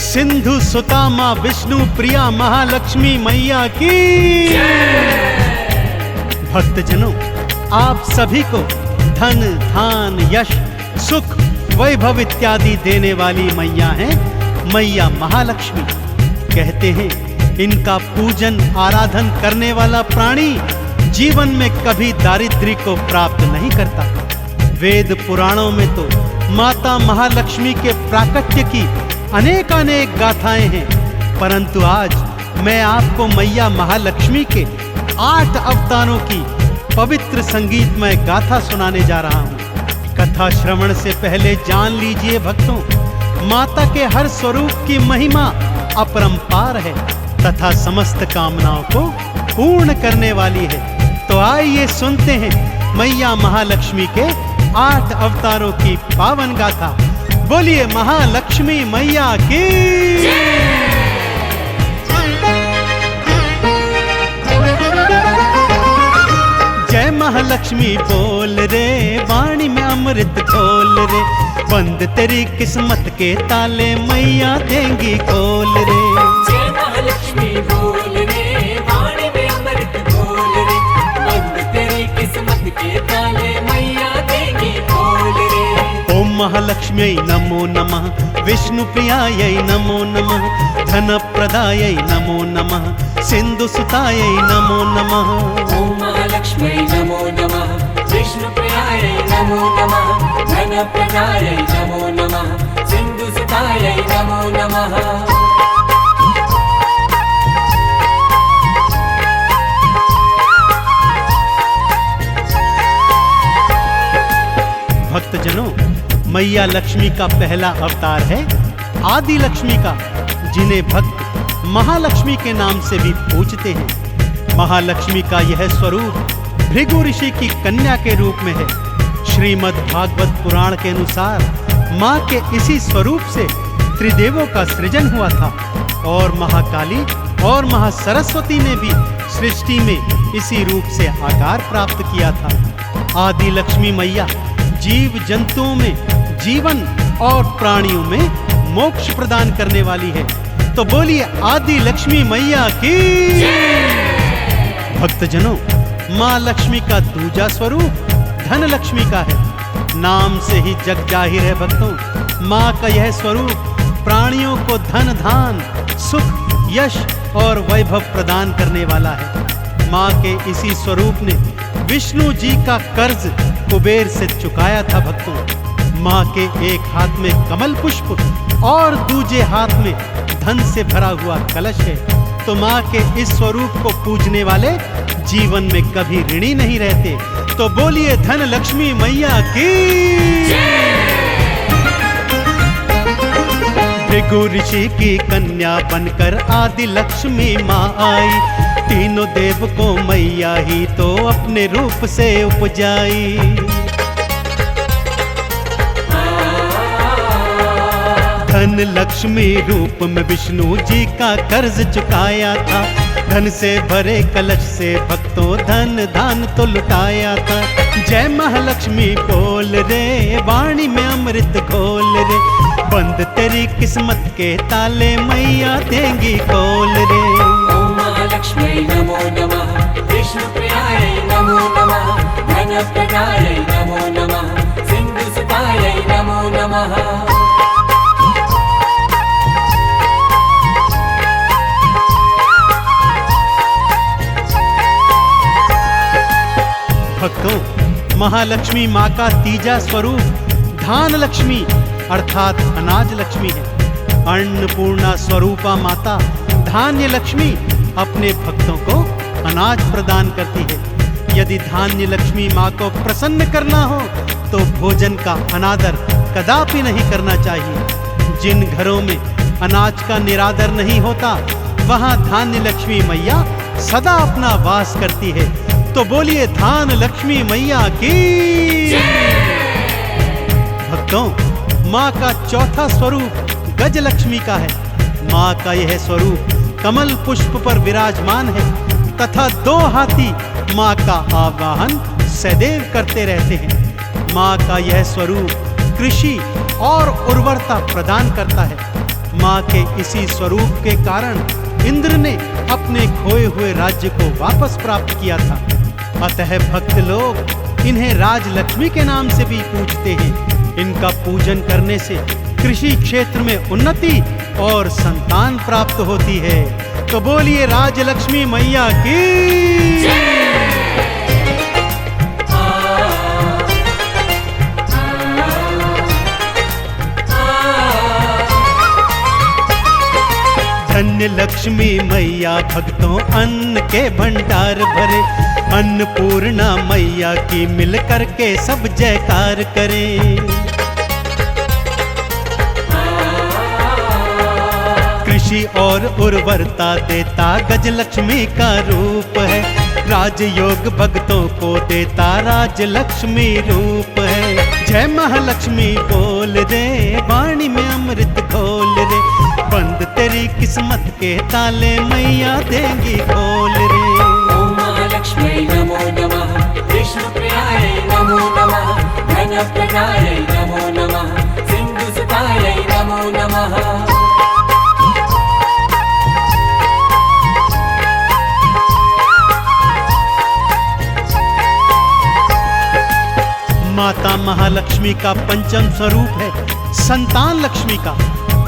सिंधु सुता मां विष्णु प्रिया महालक्ष्मी मैया की। भक्तजनों, आप सभी को धन धान यश सुख वैभव इत्यादि देने वाली मैया हैं मैया महालक्ष्मी। कहते हैं इनका पूजन आराधन करने वाला प्राणी जीवन में कभी दारिद्र्य को प्राप्त नहीं करता। वेद पुराणों में तो माता महालक्ष्मी के प्राकट्य की अनेक गाथाएं हैं, परंतु आज मैं आपको मैया महालक्ष्मी के 8 अवतारों की पवित्र संगीतमय गाथा सुनाने जा रहा हूं। कथा श्रवण से पहले जान लीजिए भक्तों, माता के हर स्वरूप की महिमा अपरंपार है तथा समस्त कामनाओं को पूर्ण करने वाली है। तो आइए सुनते हैं मैया महालक्ष्मी के 8 अवतारों की पावन गाथा। बोलिए महालक्ष्मी मैया की। जय महालक्ष्मी बोल रे, वाणी में अमृत घोल रे, बंद तेरी किस्मत के ताले मैया देंगी खोल रे। जय महालक्ष्मी बोल रे, वाणी में अमृत घोल रे, बंद तेरी किस्मत के ताले मैया देंगी खोल रे। ओम महालक्ष्म्यै नमो नमः, विष्णु प्रियायै नमो नमः, धन प्रदायै नमो नमः, सिंधु सुतायै नमो नमः। ओम महालक्ष्मी नमो नमः, विष्णु प्रियायै नमो नमः, धन प्रदायै नमो नमः, सिंधु सुतायै नमो नमः। भक्तजनों, मैया लक्ष्मी का पहला अवतार है आदि लक्ष्मी का, जिन्हें भक्त महालक्ष्मी के नाम से भी पूजते हैं। महालक्ष्मी का यह स्वरूप भृगु ऋषि की कन्या के रूप में है। श्रीमद् भागवत पुराण के अनुसार मां के इसी स्वरूप से त्रिदेवों का सृजन हुआ था और महाकाली और महासरस्वती ने भी सृष्टि में इसी रूप से आकार प्राप्त किया था। आदि लक्ष्मी मैया जीव जंतुओं में जीवन और प्राणियों में मोक्ष प्रदान करने वाली है। तो बोलिए आदि लक्ष्मी मैया की। भक्तजनों, मां लक्ष्मी का दूजा स्वरूप धन लक्ष्मी का है। नाम से ही जग जाहिर है भक्तों, मां का यह स्वरूप प्राणियों को धन धान सुख यश और वैभव प्रदान करने वाला है। मां के इसी स्वरूप ने विष्णु जी का कर्ज कुबेर से चुकाया था भक्तों। मां के एक हाथ में कमल पुष्प और दूजे हाथ में धन से भरा हुआ कलश है। तो मां के इस स्वरूप को पूजने वाले जीवन में कभी ऋणी नहीं रहते। तो बोलिए धन लक्ष्मी मैया की। भृगु ऋषि की कन्या बनकर आदि लक्ष्मी मां आई, तीनों देव को मैया ही तो अपने रूप से उपजाई। धन लक्ष्मी रूप में विष्णु जी का कर्ज चुकाया था, धन से भरे कलश से भक्तों धन दान तो लुटाया था। जय महालक्ष्मी बोल रे, वाणी में अमृत घोल रे, बंद तेरी किस्मत के ताले मैया देंगी खोल रे। ओम महालक्ष्मी नमो नमः, विष्णु प्रियायै नमो नमः, धन प्रदायै नमो नमः, सिंधु सुतायै नमो नमः। भक्तों, महालक्ष्मी माँ का तीजा स्वरूप धान लक्ष्मी अर्थात अनाज लक्ष्मी है। अन्नपूर्णा स्वरूपा माता धान्य लक्ष्मी अपने भक्तों को अनाज प्रदान करती है। यदि धान्य लक्ष्मी माँ को प्रसन्न करना हो तो भोजन का अनादर कदापि नहीं करना चाहिए। जिन घरों में अनाज का निरादर नहीं होता वहां धान्य लक्ष्मी मैया सदा अपना वास करती है। तो बोलिए धान लक्ष्मी मैया की। भक्तों, माँ का चौथा स्वरूप गज लक्ष्मी का है। माँ का यह स्वरूप कमल पुष्प पर विराजमान है तथा 2 हाथी माँ का आवाहन सदैव करते रहते हैं। माँ का यह स्वरूप कृषि और उर्वरता प्रदान करता है। माँ के इसी स्वरूप के कारण इंद्र ने अपने खोए हुए राज्य को वापस प्राप्त किया था। अतः भक्त लोग इन्हें राजलक्ष्मी के नाम से भी पूजते हैं। इनका पूजन करने से कृषि क्षेत्र में उन्नति और संतान प्राप्त होती है। तो बोलिए राजलक्ष्मी मैया की। धन्य लक्ष्मी मैया भक्तों अन्न के भंडार भरे, अन्नपूर्णा मैया की मिल करके सब जयकार करें। कृषि और उर्वरता देता गजलक्ष्मी का रूप है, राजयोग भक्तों को देता राजलक्ष्मी रूप है। जय महालक्ष्मी बोल रे, वाणी में अमृत घोल रे, बंद तेरी किस्मत के ताले मैया देंगी खोल रे। ओम महालक्ष्मी नमो नमः, विष्णु प्रियाय नमो नमः, धन प्रदाय नमो नमः, सिंधु सुताय नमो नमः। माता महालक्ष्मी का पंचम स्वरूप है संतान लक्ष्मी का।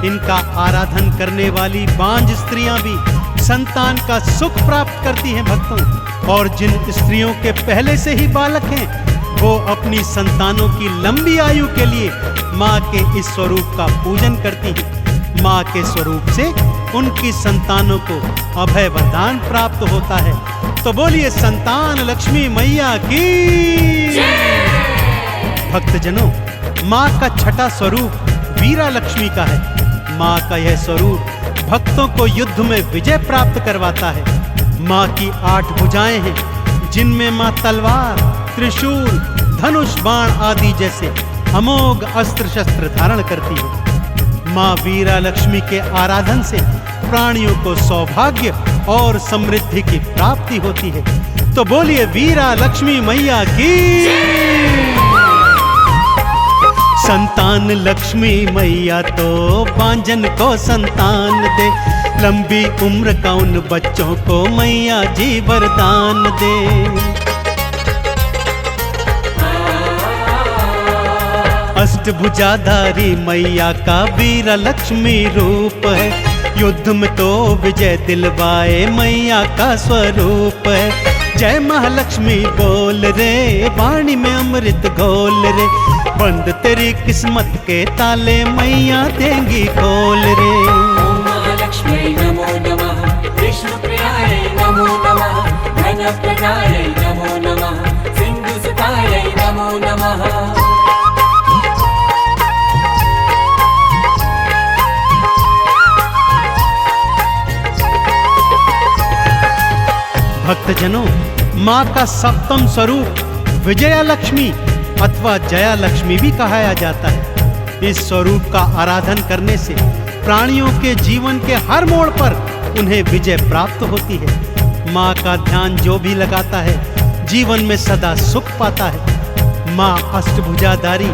इनका आराधन करने वाली बांझ स्त्रियां भी संतान का सुख प्राप्त करती हैं भक्तों। और जिन स्त्रियों के पहले से ही बालक हैं, वो अपनी संतानों की लंबी आयु के लिए माँ के इस स्वरूप का पूजन करती हैं। माँ के स्वरूप से उनकी संतानों को अभय वरदान प्राप्त होता है। तो बोलिए संतान लक्ष्मी मैया की। भक्तजनों, माँ का छठा स्वरूप वीरा लक्ष्मी का है। माँ का यह स्वरूप भक्तों को युद्ध में विजय प्राप्त करवाता है। माँ की 8 भुजाएं हैं, जिनमें माँ तलवार, त्रिशूल, धनुष, बाण आदि जैसे अमोघ अस्त्र शस्त्र धारण करती है। माँ वीरा लक्ष्मी के आराधन से प्राणियों को सौभाग्य और समृद्धि की प्राप्ति होती है। तो बोलिए वीरा लक्ष्मी मैया की। संतान लक्ष्मी मैया तो बांझन को संतान दे, लंबी उम्र का उन बच्चों को मैया जी वरदान दे। अष्टभुजाधारी मैया का वीरा लक्ष्मी रूप है, युद्ध में तो विजय दिलवाए मैया का स्वरूप है। जय महालक्ष्मी बोल रे, वाणी में अमृत घोल रे, बंद तेरी किस्मत के ताले मैया देंगी खोल रे। ओम महालक्ष्मी नमो नमः, विष्णु प्रियाय नमो नमः, धन प्रदाय नमो नमः, सिंधु सुताय नमो नमः। भक्तजनों, माँ का सप्तम स्वरूप विजया लक्ष्मी अथवा जया लक्ष्मी भी कहा जाता है। इस स्वरूप का आराधन करने से प्राणियों के जीवन के हर मोड़ पर उन्हें विजय प्राप्त होती है। माँ का ध्यान जो भी लगाता है, जीवन में सदा सुख पाता है। माँ अष्टभुजाधारी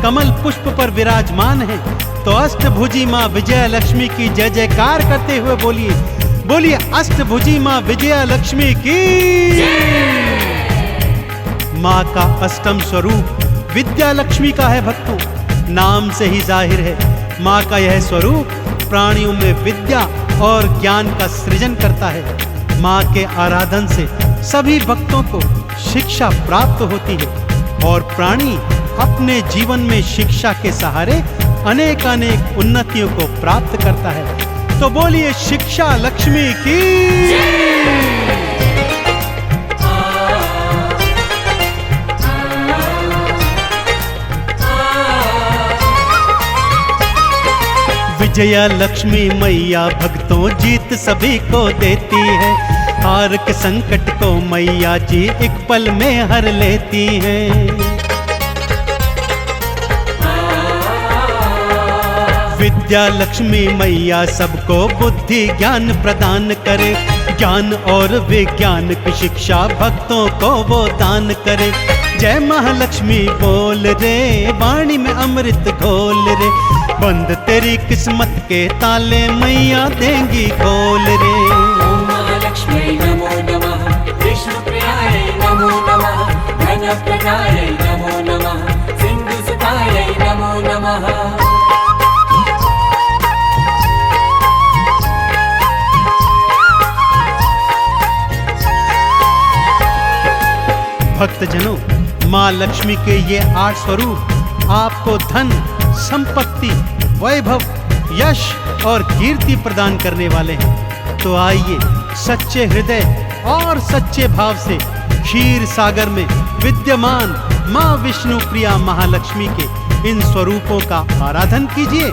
कमल पुष्प पर विराजमान है। तो अष्टभुजी माँ विजया लक्ष्मी की जय जयकार करते हुए बोलिए अष्टभुजी माँ विजया लक्ष्मी की। माँ का अष्टम स्वरूप विद्या लक्ष्मी का है भक्तों। नाम से ही जाहिर है, माँ का यह स्वरूप प्राणियों में विद्या और ज्ञान का सृजन करता है। माँ के आराधन से सभी भक्तों को शिक्षा प्राप्त होती है और प्राणी अपने जीवन में शिक्षा के सहारे अनेक उन्नतियों को प्राप्त करता है। तो बोलिए शिक्षा लक्ष्मी की। विजया लक्ष्मी मैया भक्तों जीत सभी को देती है। हार के संकट को मैया जी एक पल में हर लेती है। विद्या लक्ष्मी मैया सबको बुद्धि ज्ञान प्रदान करे, ज्ञान और विज्ञान की शिक्षा भक्तों को वो दान करे। जय महालक्ष्मी बोल रे, वाणी में अमृत घोल रे, बंद तेरी किस्मत के ताले मैया देंगी खोल रे। ओम महालक्ष्म्यै नमो नमः, विष्णुप्रियायै नमो नमः, धनप्रदायै नमो नमः, सिन्धुसुतायै नमो नमः। भक्तजनों, माँ लक्ष्मी के ये 8 स्वरूप आपको धन, संपत्ति, वैभव, यश और कीर्ति प्रदान करने वाले हैं। तो आइए सच्चे हृदय और सच्चे भाव से क्षीर सागर में विद्यमान माँ विष्णु प्रिया महालक्ष्मी के इन स्वरूपों का आराधन कीजिए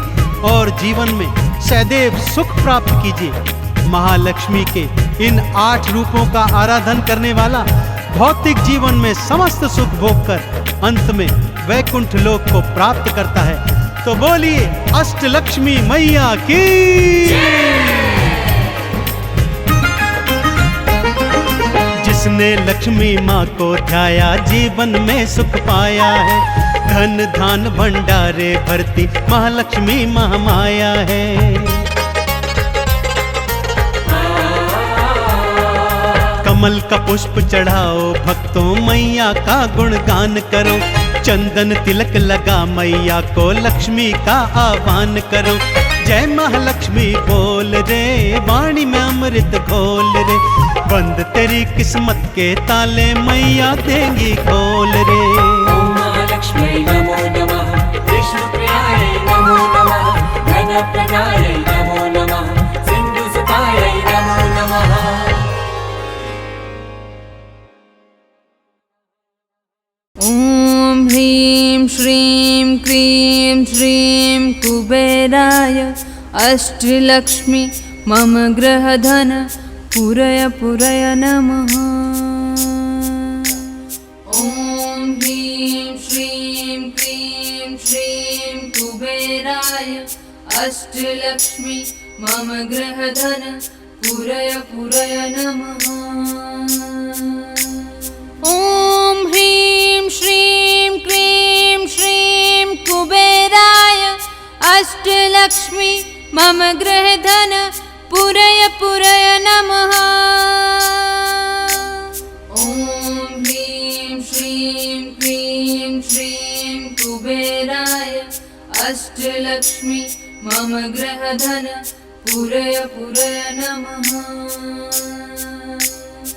और जीवन में सदैव सुख प्राप्त कीजिए। महालक्ष्मी के इन 8 रूपों का आराधन करने वाला भौतिक जीवन में समस्त सुख भोग कर अंत में वैकुंठ लोक को प्राप्त करता है। तो बोलिए अष्टलक्ष्मी मैया की। जिसने लक्ष्मी माँ को ध्याया जीवन में सुख पाया है, धन धान भंडारे भरती महालक्ष्मी महामाया है। कमल का पुष्प चढ़ाओ भक्तों, मैया का गुणगान करो, चंदन तिलक लगा मैया को लक्ष्मी का आह्वान करो। जय महालक्ष्मी बोल रे, वाणी में अमृत घोल रे, बंद तेरी किस्मत के ताले मैया देंगी खोल रे। ओम महालक्ष्म्यै नमो नमः, विष्णुप्रियायै नमो नमः, धनप्रदायै नमो नमः, सिन्धुसुतायै नमो नमः। ॐ ह्रीं श्रीं क्रीं श्रीं कुबेराय अष्टलक्ष्मी मम गृहधन पुरय पुरय नमः। ॐ ह्रीं श्रीं क्रीं श्रीं कुबेराय अष्टलक्ष्मी मम गृहधन पुरय पुरय नमः। ॐ ह्रीं श्रीं क्रीं श्रीं कुबेराय अष्टलक्ष्मी मम गृहधन पुरय पुरय नमः। ॐ ह्रीं श्रीं क्रीं श्रीं कुबेराय अष्टलक्ष्मी मम गृहधन पुरय पुरय नमः।